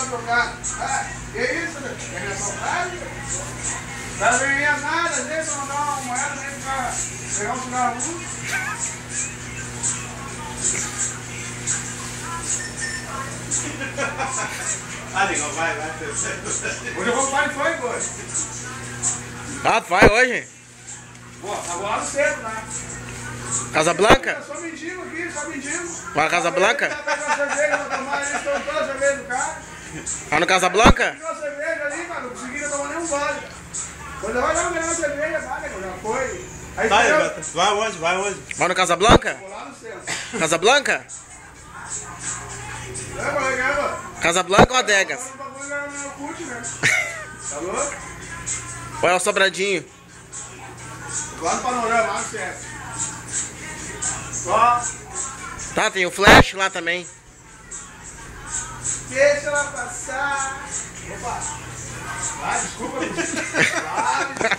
pra trocar. Ah, que isso, né? Quer me assaltar? Não ganha nada, deixa eu mandar uma moeda nem pra pegar um cigarro. Ah, Negão, vai. Hoje eu vou para e foi, hoje. Ah, tu vai hoje? Pô, tá voando cedo, né? Casa Blanca? Só mendigo aqui, só mendigo. Vai na Casa Blanca? Tá pegando cerveja pra tomar, eles estão toda a cerveja do carro. Vai no Casa Blanca? Pegou a cerveja ali, mano, não conseguiram tomar nem um gole. Quando eu olhar uma cerveja, vai, já foi. Aí Tá, eu vai hoje. Vai no Casa Blanca? vou lá no centro. Casa Blanca? É, colega, Casa Blanca ou Adegas? o bagulho era no CUT, né? Tá louco? Ou é o Sobradinho? Lá no panorama, lá no centro. Só Tá, tem o Flash lá também. deixa ela passar. Opa! Ah, desculpa. Ah, desculpa.